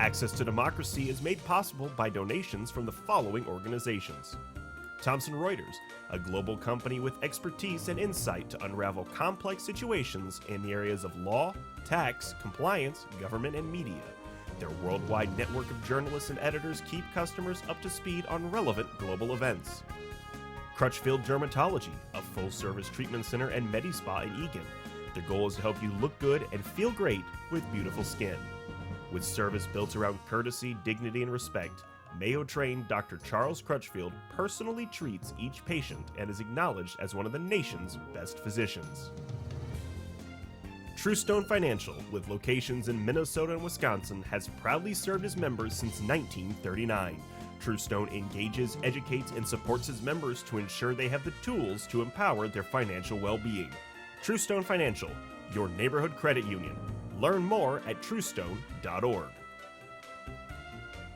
Access to Democracy is made possible by donations from the following organizations: Thomson Reuters, a global company with expertise and insight to unravel complex situations in the areas of law, tax, compliance, government, and media. Their worldwide network of journalists and editors keep customers up to speed on relevant global events. Crutchfield Dermatology, a full-service treatment center and Medi-Spa in Eagan. Their goal is to help you look good and feel great with beautiful skin. With service built around courtesy, dignity, and respect, Mayo-trained Dr. Charles Crutchfield personally treats each patient and is acknowledged as one of the nation's best physicians. Truestone Financial, with locations in Minnesota and Wisconsin, has proudly served its members since 1939. Truestone engages, educates, and supports its members to ensure they have the tools to empower their financial well-being. Truestone Financial, your neighborhood credit union. Learn more at truestone.org.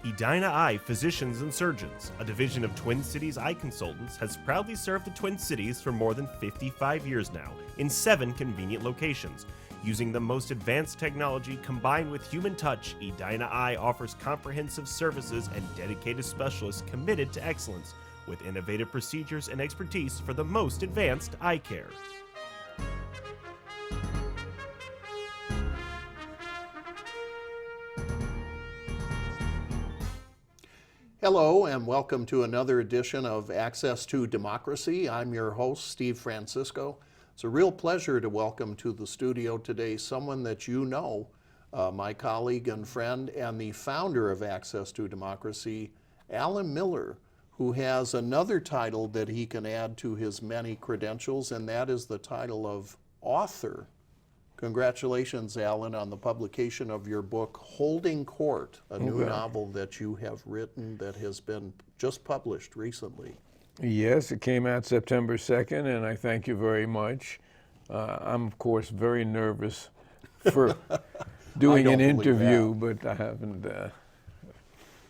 Edina Eye Physicians and Surgeons, a division of Twin Cities Eye Consultants, has proudly served the Twin Cities for more than 55 years now in 7 convenient locations. Using the most advanced technology combined with human touch, Edina Eye offers comprehensive services and dedicated specialists committed to excellence, with innovative procedures and expertise for the most advanced eye care. Hello and welcome to another edition of Access to Democracy. I'm your host, Steve Francisco. It's a real pleasure to welcome to the studio today someone that you know, my colleague and friend and the founder of Access to Democracy, Alan Miller, who has another title that he can add to his many credentials, and that is the title of author. Congratulations, Alan, on the publication of your book, Holding Court, a new novel that you have written that has been just published recently. Yes, it came out September 2nd, and I thank you very much. I'm, of course, very nervous for doing an interview, but I haven't.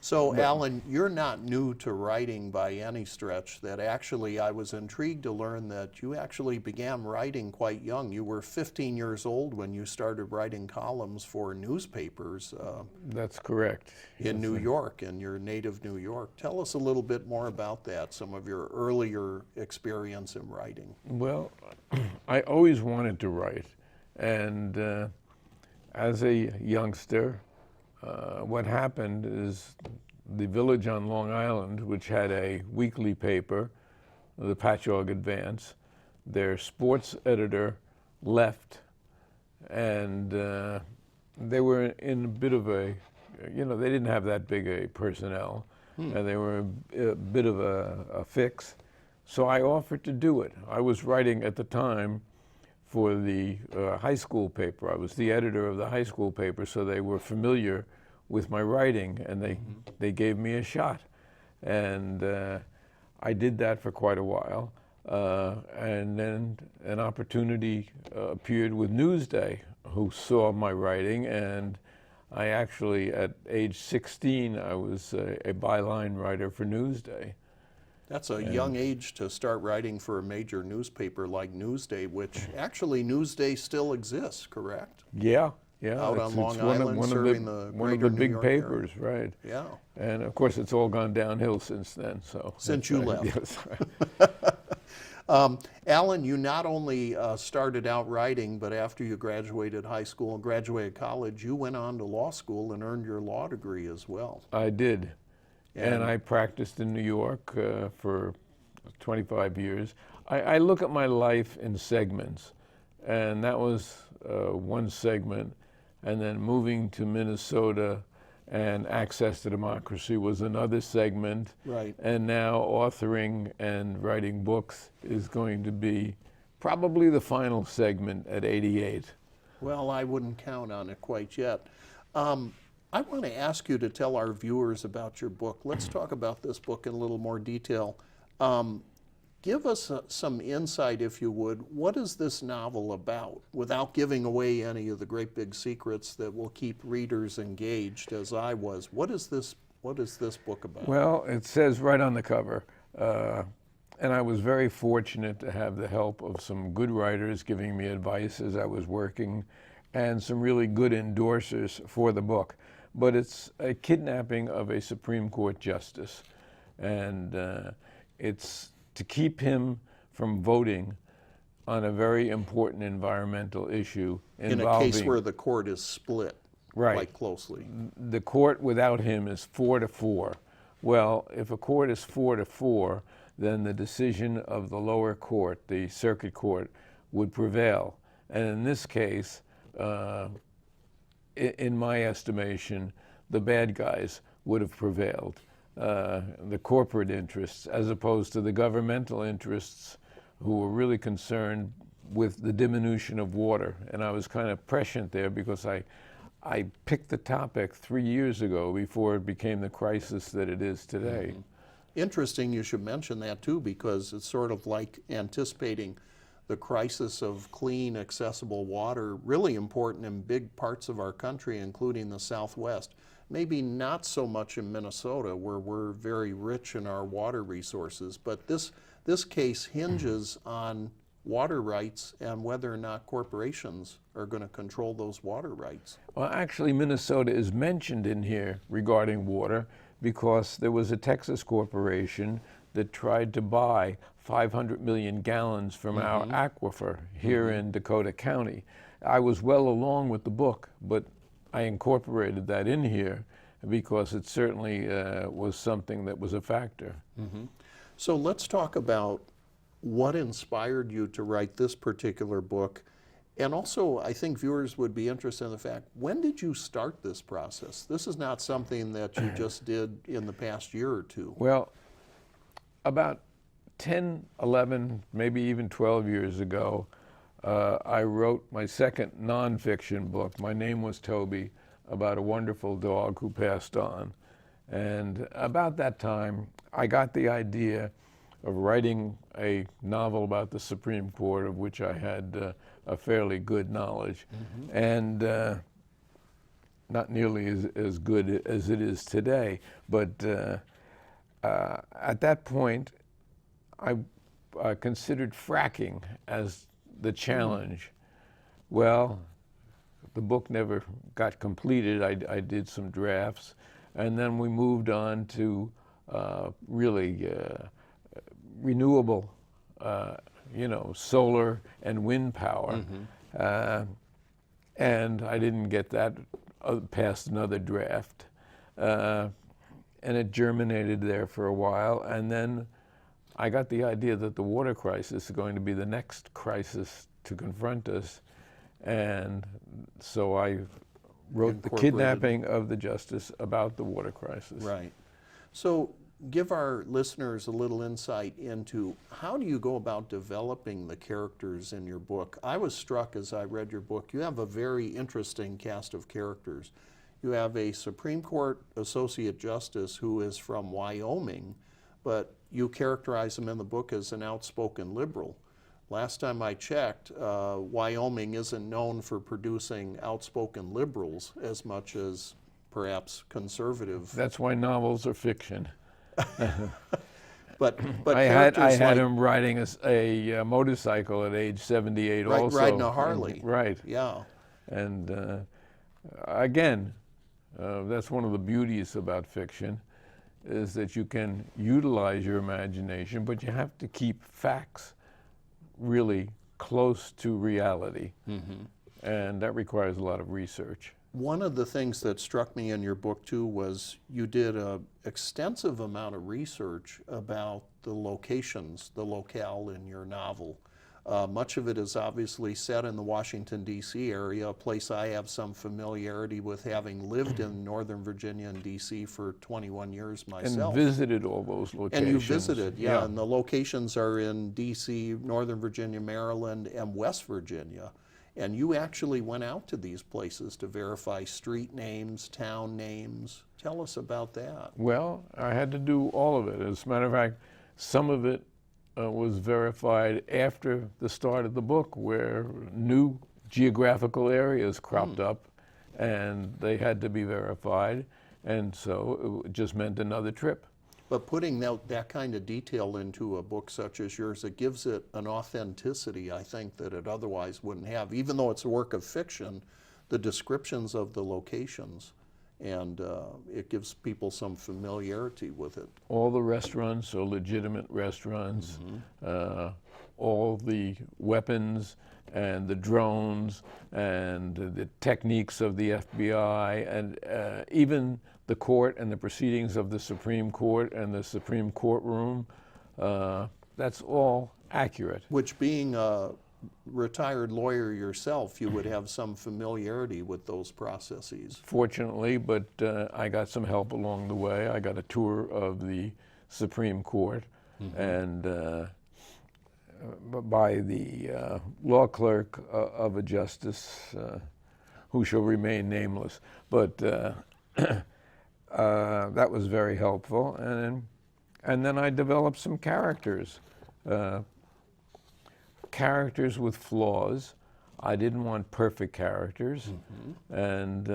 So, Alan, you're not new to writing by any stretch. That actually, I was intrigued to learn that you actually began writing quite young. You were 15 years old when you started writing columns for newspapers. That's correct. In New York, in your native New York. Tell us a little bit more about that, some of your earlier experience in writing. Well, I always wanted to write, and as a youngster, what happened is the village on Long Island, which had a weekly paper, the Patchogue Advance, their sports editor left, and they were in a bit of a, they didn't have that big a personnel, and they were a bit of a fix. So I offered to do it. I was writing at the time for the high school paper. I was the editor of the high school paper, so they were familiar with my writing, and they gave me a shot. And I did that for quite a while. And then an opportunity appeared with Newsday, who saw my writing, and I actually, at age 16, I was a byline writer for Newsday. That's a young age to start writing for a major newspaper like Newsday, which actually Newsday still exists, correct? Yeah. Out on Long Island, serving the one of the big New York papers, area. right? Yeah. And of course, it's all gone downhill since then. So since you left. Yes. Alan, you not only started out writing, but after you graduated high school and graduated college, you went on to law school and earned your law degree as well. I did. And I practiced in New York for 25 years. I look at my life in segments, and that was one segment. And then moving to Minnesota and Access to Democracy was another segment. Right. And now authoring and writing books is going to be probably the final segment at 88. Well, I wouldn't count on it quite yet. I want to ask you to tell our viewers about your book. Let's talk about this book in a little more detail. Give us some insight, if you would. What is this novel about, without giving away any of the great big secrets that will keep readers engaged, as I was? What is this book about? Well, it says right on the cover, and I was very fortunate to have the help of some good writers giving me advice as I was working, and some really good endorsers for the book. but it's a kidnapping of a Supreme Court justice. And it's to keep him from voting on a very important environmental issue involving... In a case where the court is split quite closely. The court without him is 4-4. Well, if a court is 4-4, then the decision of the lower court, the circuit court, would prevail. And in this case, in my estimation, the bad guys would have prevailed. The corporate interests, as opposed to the governmental interests, who were really concerned with the diminution of water. And I was kind of prescient there because I picked the topic 3 years ago before it became the crisis that it is today. Mm-hmm. Interesting you should mention that too, because it's sort of like anticipating the crisis of clean, accessible water, really important in big parts of our country, including the Southwest. Maybe not so much in Minnesota, where we're very rich in our water resources, but this case hinges on water rights and whether or not corporations are going to control those water rights. Well, actually, Minnesota is mentioned in here regarding water because there was a Texas corporation that tried to buy 500 million gallons from our aquifer here in Dakota County. I was well along with the book, but I incorporated that in here because it certainly was something that was a factor. So let's talk about what inspired you to write this particular book. And also, I think viewers would be interested in the fact, when did you start this process? This is not something that you just did in the past year or two. Well, about 10, 11, maybe even 12 years ago, I wrote my second nonfiction book. My Name Was Toby, about a wonderful dog who passed on. And about that time, I got the idea of writing a novel about the Supreme Court, of which I had a fairly good knowledge, and not nearly as good as it is today. But at that point, I considered fracking as the challenge. Well, the book never got completed. I did some drafts, and then we moved on to really renewable, solar and wind power. And I didn't get that past another draft. And it germinated there for a while. And then I got the idea that the water crisis is going to be the next crisis to confront us. And so I wrote The Kidnapping of the Justice about the water crisis. Right. So give our listeners a little insight into how do you go about developing the characters in your book. I was struck as I read your book. You have a very interesting cast of characters. You have a Supreme Court Associate Justice who is from Wyoming, but you characterize him in the book as an outspoken liberal. Last time I checked, Wyoming isn't known for producing outspoken liberals as much as perhaps conservative. That's why novels are fiction. But I had him riding a motorcycle at age 78 also. Riding a Harley. Right. Yeah. And again, that's one of the beauties about fiction, is that you can utilize your imagination, but you have to keep facts really close to reality. And that requires a lot of research. One of the things that struck me in your book too was you did an extensive amount of research about the locations, the locale in your novel. Much of it is obviously set in the Washington, D.C. area, a place I have some familiarity with, having lived in Northern Virginia and D.C. for 21 years myself. And visited all those locations. And you visited, yeah. And the locations are in D.C., Northern Virginia, Maryland, and West Virginia. And you actually went out to these places to verify street names, town names. Tell us about that. Well, I had to do all of it. As a matter of fact, some of it was verified after the start of the book, where new geographical areas cropped up, and they had to be verified, and so it just meant another trip. But putting that kind of detail into a book such as yours, it gives it an authenticity, I think, that it otherwise wouldn't have. Even though it's a work of fiction, the descriptions of the locations and it gives people some familiarity with it. All the restaurants are legitimate restaurants. All the weapons and the drones and the techniques of the FBI and even the court and the proceedings of the Supreme Court and the Supreme Court room, that's all accurate. Which, being a retired lawyer yourself, you would have some familiarity with those processes. Fortunately, but I got some help along the way. I got a tour of the Supreme Court and by the law clerk of a justice who shall remain nameless. But that was very helpful. And then I developed some characters. Characters with flaws. I didn't want perfect characters. And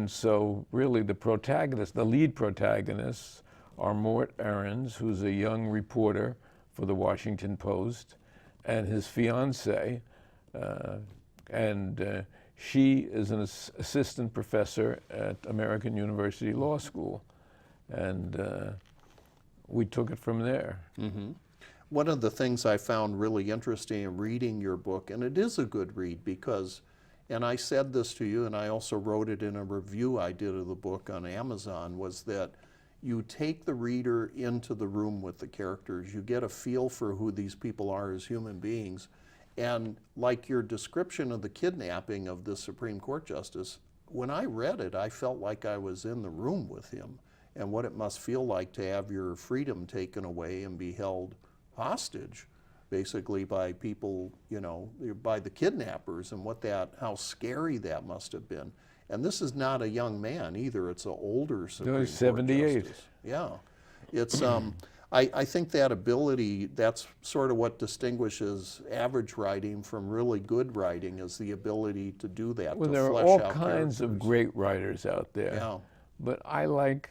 so really the lead protagonists are Mort Ahrens, who's a young reporter for the Washington Post, and his fiancée, and she is an assistant professor at American University Law School. And we took it from there. One of the things I found really interesting in reading your book, and it is a good read because, and I said this to you, and I also wrote it in a review I did of the book on Amazon, was that you take the reader into the room with the characters. You get a feel for who these people are as human beings. And like your description of the kidnapping of the Supreme Court justice, when I read it, I felt like I was in the room with him and what it must feel like to have your freedom taken away and be held hostage, basically by people, you know, by the kidnappers, and how scary that must have been. And this is not a young man either. It's an older Supreme Court 78. justice. Yeah. It's, I think that ability, that's sort of what distinguishes average writing from really good writing, is the ability to do that, Well, to there are flesh all out kinds of characters. great writers out there. Yeah. But I like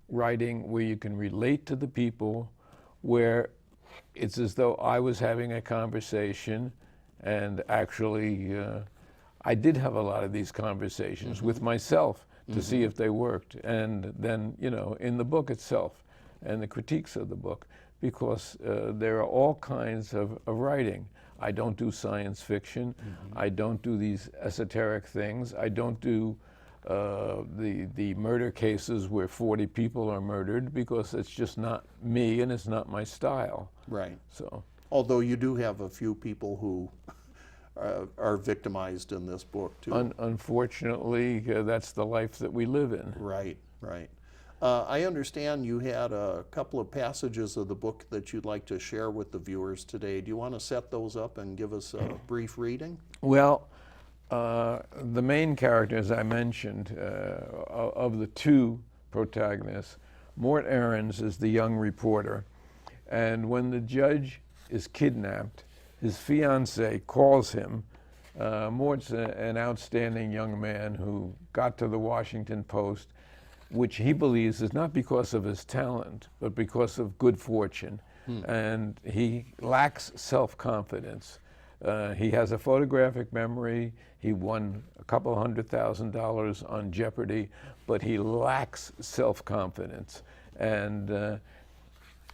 writing where you can relate to the people, where it's as though I was having a conversation, and actually I did have a lot of these conversations with myself to see if they worked. And then, you know, in the book itself and the critiques of the book, because there are all kinds of writing. I don't do science fiction. I don't do these esoteric things. I don't do the murder cases where 40 people are murdered, because it's just not me and it's not my style. Right. So, Although you do have a few people who are victimized in this book too. unfortunately, that's the life that we live in. Right, right. I understand you had a couple of passages of the book that you'd like to share with the viewers today. Do you want to set those up and give us a brief reading? Well, the main characters I mentioned, of the two protagonists, Mort Ahrens is the young reporter, and when the judge is kidnapped, his fiancée calls him. Mort's an outstanding young man who got to the Washington Post, which he believes is not because of his talent, but because of good fortune. And he lacks self-confidence. He has a photographic memory. He won a couple $100,000 on Jeopardy, but he lacks self-confidence. And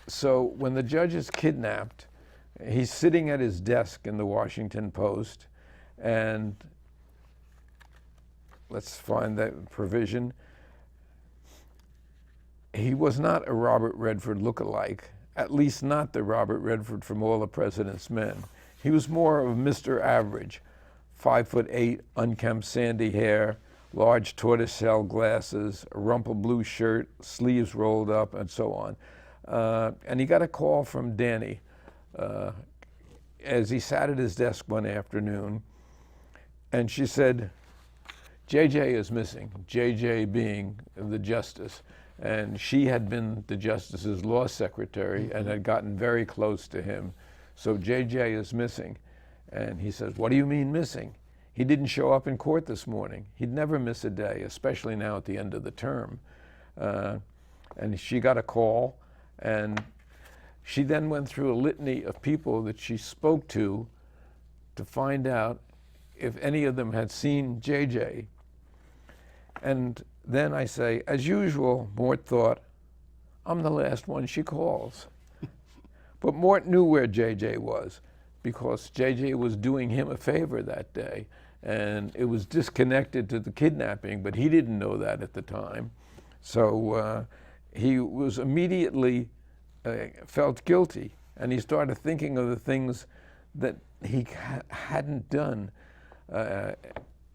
so when the judge is kidnapped, he's sitting at his desk in the Washington Post, and let's find that provision. He was not a Robert Redford look-alike, at least not the Robert Redford from All the President's Men. He was more of Mr. Average, 5'8", unkempt sandy hair, large tortoiseshell glasses, a rumpled blue shirt, sleeves rolled up, and so on. And he got a call from Danny as he sat at his desk one afternoon, and she said, JJ is missing, JJ being the justice. And she had been the justice's law secretary and had gotten very close to him. So JJ is missing. And he says, what do you mean missing? He didn't show up in court this morning. He'd never miss a day, especially now at the end of the term. And she got a call, and she then went through a litany of people that she spoke to find out if any of them had seen JJ. And then I say, as usual, Mort thought, I'm the last one she calls. But Mort knew where JJ was, because JJ was doing him a favor that day, and it was disconnected to the kidnapping, but he didn't know that at the time. So he was immediately felt guilty, and he started thinking of the things that he hadn't done.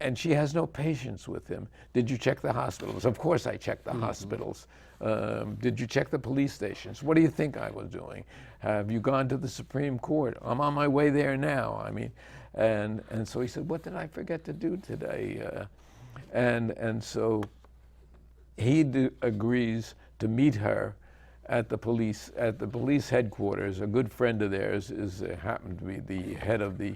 And she has no patience with him. Did you check the hospitals? Of course I checked the hospitals. Did you check the police stations? What do you think I was doing? Have you gone to the Supreme Court? I'm on my way there now. I mean, and so he said, what did I forget to do today? And so he agrees to meet her at the police headquarters. A good friend of theirs happened to be the head of the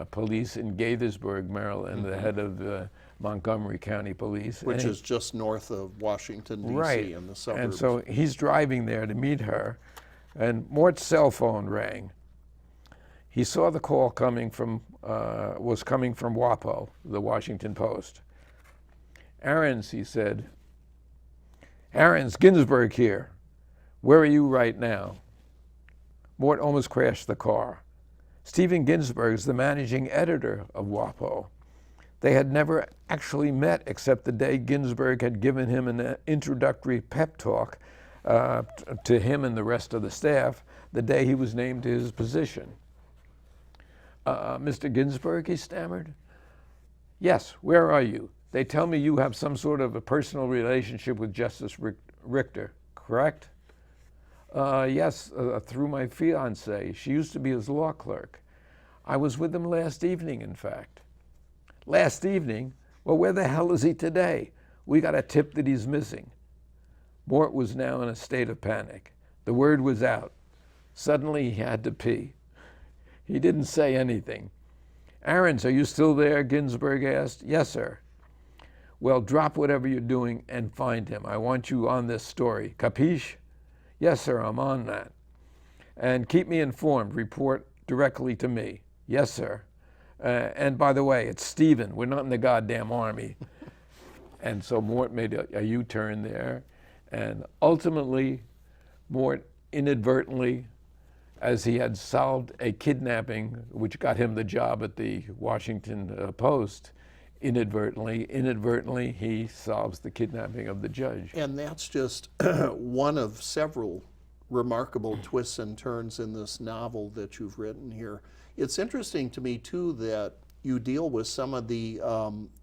police in Gaithersburg, Maryland, the head of Montgomery County Police. Which is just north of Washington, D.C. Right. in the suburbs. And so he's driving there to meet her, and Mort's cell phone rang. He saw the call was coming from WAPO, the Washington Post. Ahrens, he said, Ahrens, Ginsburg here. Where are you right now? Mort almost crashed the car. Stephen Ginsburg is the managing editor of WAPO. They had never actually met except the day Ginsburg had given him an introductory pep talk to him and the rest of the staff the day he was named to his position. Mr. Ginsburg, he stammered. Yes, where are you? They tell me you have some sort of a personal relationship with Justice Richter, correct? Yes, through my fiancée. She used to be his law clerk. I was with him last evening, in fact. Last evening? Well, where the hell is he today? We got a tip that he's missing. Mort was now in a state of panic. The word was out. Suddenly he had to pee. He didn't say anything. Ahrens, are you still there? Ginsburg asked. Yes, sir. Well, drop whatever you're doing and find him. I want you on this story. Capiche? Yes, sir, I'm on that. And keep me informed. Report directly to me. Yes, sir. And by the way, it's Stephen. We're not in the goddamn army. And so Mort made a U-turn there. And ultimately, Mort inadvertently, as he had solved a kidnapping, which got him the job at the Washington Post, inadvertently, he solves the kidnapping of the judge. And that's just one of several remarkable twists and turns in this novel that you've written here. It's interesting to me, too, that you deal with some of the,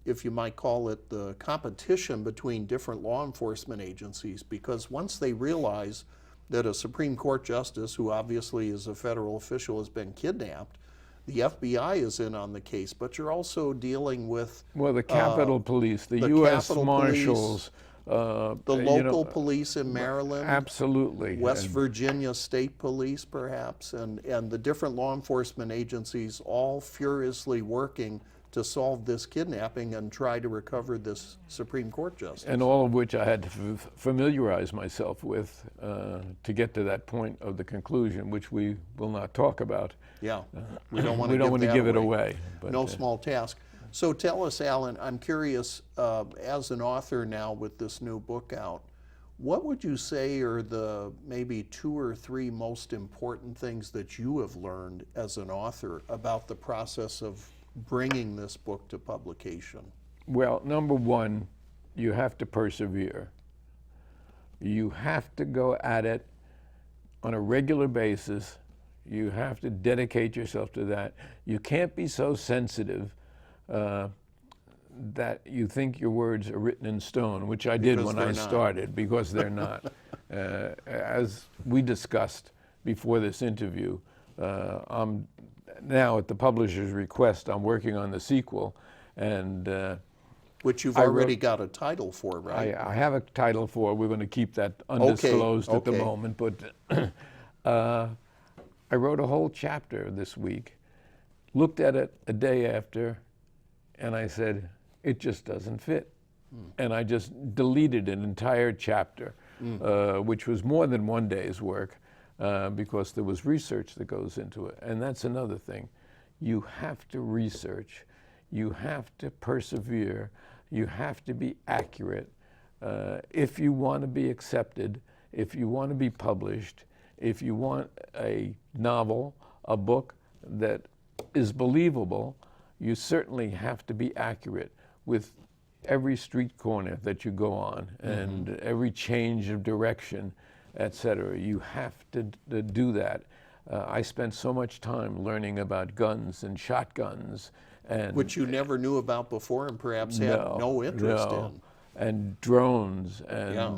if you might call it, the competition between different law enforcement agencies, because once they realize that a Supreme Court justice, who obviously is a federal official, has been kidnapped, the FBI is in on the case, but you're also dealing with... Well, the Capitol Police, the U.S. Capitol Marshals, the local police in Maryland, absolutely, West Virginia State Police, perhaps, and the different law enforcement agencies all furiously working to solve this kidnapping and try to recover this Supreme Court justice. and all of which I had to familiarize myself with to get to that point of the conclusion, which we will not talk about. Yeah, we don't want to to give it away. But, no small task. So tell us, Alan, I'm curious, as an author now with this new book out, what would you say are the maybe 2 or 3 most important things that you have learned as an author about the process of bringing this book to publication? Well, number one, you have to persevere. You have to go at it on a regular basis. You have to dedicate yourself to that. You can't be so sensitive that you think your words are written in stone, which I did when I started, because they're not. As we discussed before this interview, I'm now at the publisher's request, I'm working on the sequel, and which you've already got a title for, right? I have a title for. We're going to keep that undisclosed at the moment, but I wrote a whole chapter this week, looked at it a day after, and I said, it just doesn't fit. And I just deleted an entire chapter, which was more than one day's work, because there was research that goes into it. And that's another thing. You have to research. You have to persevere. You have to be accurate. if you want to be accepted, if you want to be published, if you want a novel, a book that is believable, you certainly have to be accurate with every street corner that you go on and every change of direction, etc. You have to do that. I spent so much time learning about guns and shotguns, and Which you never knew about before and perhaps had no interest in. and drones and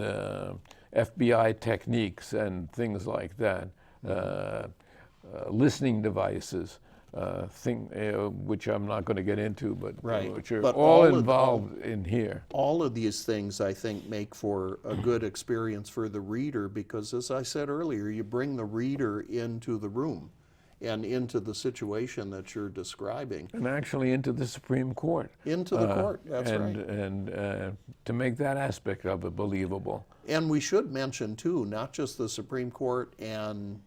FBI techniques and things like that, listening devices, which I'm not going to get into, but Right. which are But all all of- involved in here. All of these things, I think, make for a good experience for the reader because, as I said earlier, you bring the reader into the room and into the situation that you're describing. And actually into the Supreme Court. Into the court, that's and, right. And to make that aspect of it believable. And we should mention, too, not just the Supreme Court and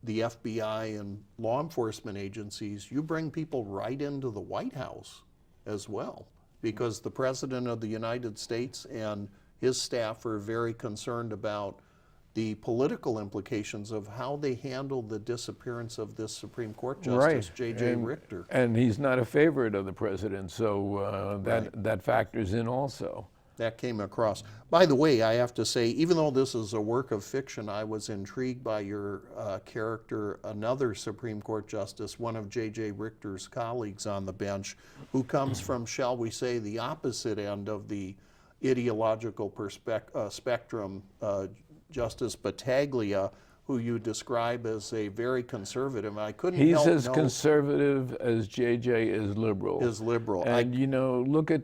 the FBI and law enforcement agencies, you bring people right into the White House as well, because the President of the United States and his staff are very concerned about the political implications of how they handled the disappearance of this Supreme Court Justice, J.J. Richter. And he's not a favorite of the president, so that factors in also. That came across. By the way, I have to say, even though this is a work of fiction, I was intrigued by your character, another Supreme Court Justice, one of J.J. Richter's colleagues on the bench, who comes from, shall we say, the opposite end of the ideological spectrum, Justice Battaglia, who you describe as a very conservative. I couldn't He's help as know conservative as J.J. is liberal. is liberal. And you know, look at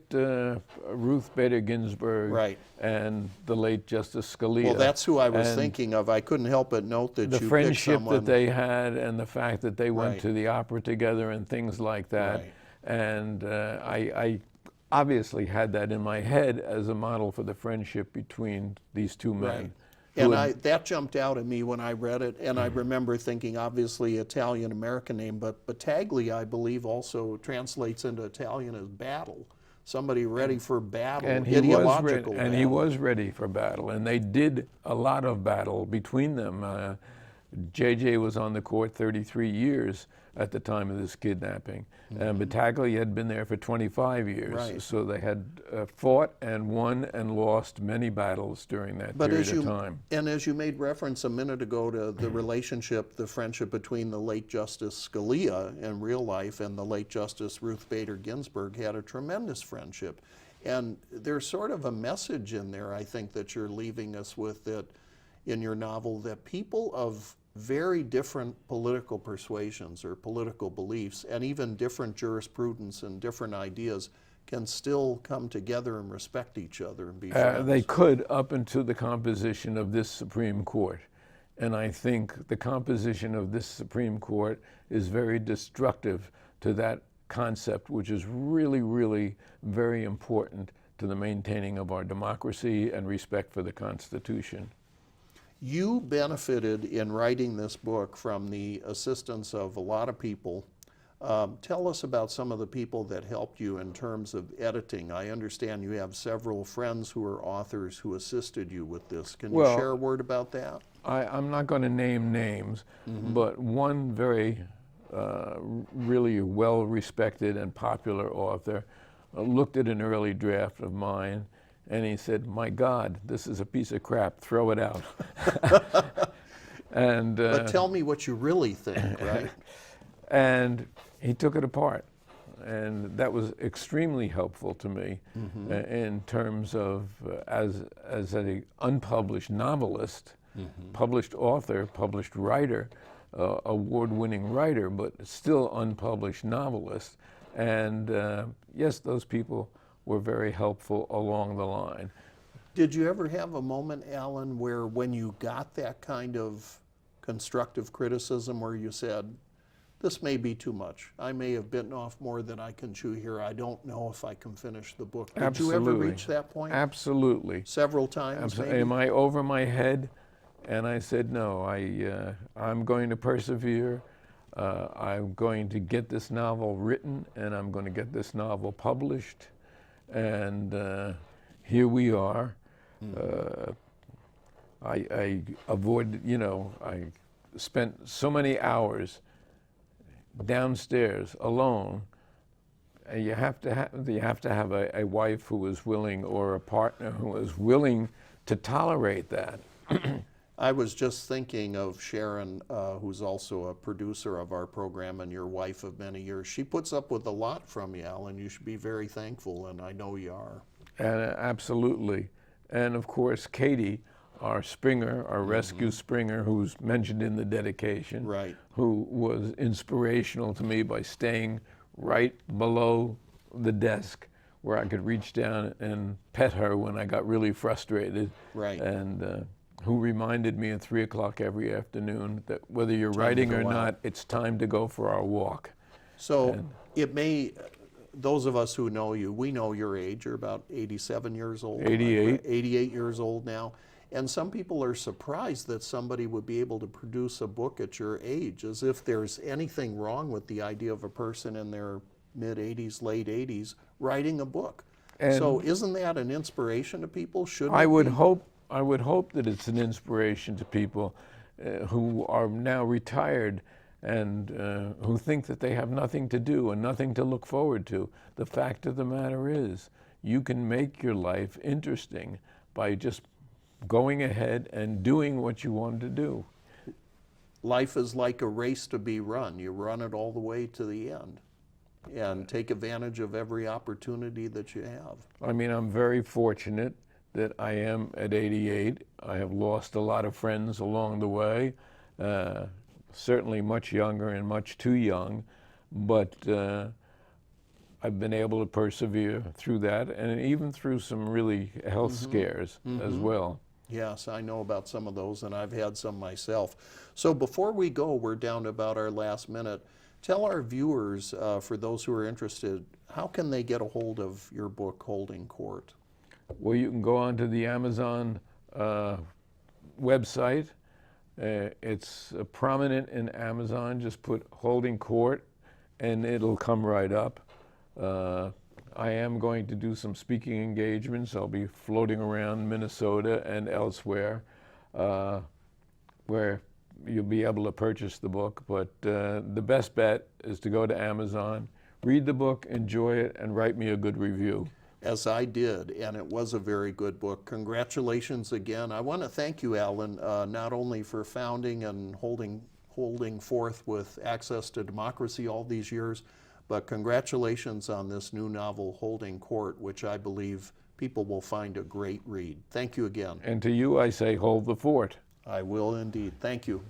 Ruth Bader Ginsburg Right. and the late Justice Scalia. Well, that's who I was And thinking of. I couldn't help but note that the you picked friendship someone. that they had and the fact that they went Right. to the opera together and things like that. Right. And I obviously had that in my head as a model for the friendship between these two men. Right. who And had- that jumped out at me when I read it, and I remember thinking, obviously, Italian-American name, but Battaglia, I believe, also translates into Italian as battle. Somebody ready for battle, And he was ready, ideological and battle. he was ready for battle, and they did a lot of battle between them. JJ was on the court 33 years at the time of this kidnapping, and Battaglia had been there for 25 years. Right. So they had fought and won and lost many battles during that But period as you, of time. and as you made reference a minute ago to the relationship, the friendship between the late Justice Scalia in real life and the late Justice Ruth Bader Ginsburg had a tremendous friendship. And there's sort of a message in there, I think, that you're leaving us with that in your novel, that people of very different political persuasions or political beliefs and even different jurisprudence and different ideas can still come together and respect each other and be friends. They could up until the composition of this Supreme Court. And I think the composition of this Supreme Court is very destructive to that concept, which is really, really very important to the maintaining of our democracy and respect for the Constitution. You benefited in writing this book from the assistance of a lot of people. Tell us about some of the people that helped you in terms of editing. I understand you have several friends who are authors who assisted you with this. Can you Well, share a word about that? I'm not going to name names, but one very really well-respected and popular author looked at an early draft of mine and he said, "My God, this is a piece of crap, throw it out." And But tell me what you really think, right? and he took it apart, and that was extremely helpful to me in terms of as an unpublished novelist, published author, published writer, award-winning writer, but still unpublished novelist. And yes, those people were very helpful along the line. Did you ever have a moment, Alan, where when you got that kind of constructive criticism where you said, this may be too much. I may have bitten off more than I can chew here. I don't know if I can finish the book. Did you ever Absolutely. reach that point? Absolutely. Several times, maybe? Am I over my head? And I said, no, I'm going to persevere. I'm going to get this novel written, and I'm going to get this novel published. And here we are. I avoided, I spent so many hours downstairs alone. And you have to have a wife who is willing, or a partner who is willing to tolerate that. I was just thinking of Sharon, who's also a producer of our program and your wife of many years. She puts up with a lot from you, Alan. You should be very thankful, and I know you are. Absolutely. And of course, Katie, our Springer, our rescue Springer, who's mentioned in the dedication, Right. who was inspirational to me by staying right below the desk where I could reach down and pet her when I got really frustrated. Right. And who reminded me at 3 o'clock every afternoon that whether you're Time to writing go or out. not, it's time to go for our walk. So it may, those of us who know you, we know your age. You're about 87 years old. 88. 88 years old now. And some people are surprised that somebody would be able to produce a book at your age, as if there's anything wrong with the idea of a person in their mid-80s, late 80s, writing a book. And so isn't that an inspiration to people? Shouldn't I it would be? hope that it's an inspiration to people who are now retired and who think that they have nothing to do and nothing to look forward to. The fact of the matter is, you can make your life interesting by just going ahead and doing what you want to do. Life is like a race to be run. You run it all the way to the end and take advantage of every opportunity that you have. I mean, I'm very fortunate that I am at 88. I have lost a lot of friends along the way, certainly much younger and much too young, but I've been able to persevere through that, and even through some really health scares as well. Yes, I know about some of those, and I've had some myself. So before we go, we're down to about our last minute. Tell our viewers, for those who are interested, how can they get a hold of your book, Holding Court? Well, you can go onto the Amazon website. It's prominent in Amazon. Just put Holding Court, and it'll come right up. I am going to do some speaking engagements. I'll be floating around Minnesota and elsewhere where you'll be able to purchase the book. But the best bet is to go to Amazon, read the book, enjoy it, and write me a good review. As I did, and it was a very good book. Congratulations again. I want to thank you, Alan, not only for founding and holding forth with Access to Democracy all these years, but congratulations on this new novel, Holding Court, which I believe people will find a great read. Thank you again. And to you, I say, hold the fort. I will indeed. Thank you.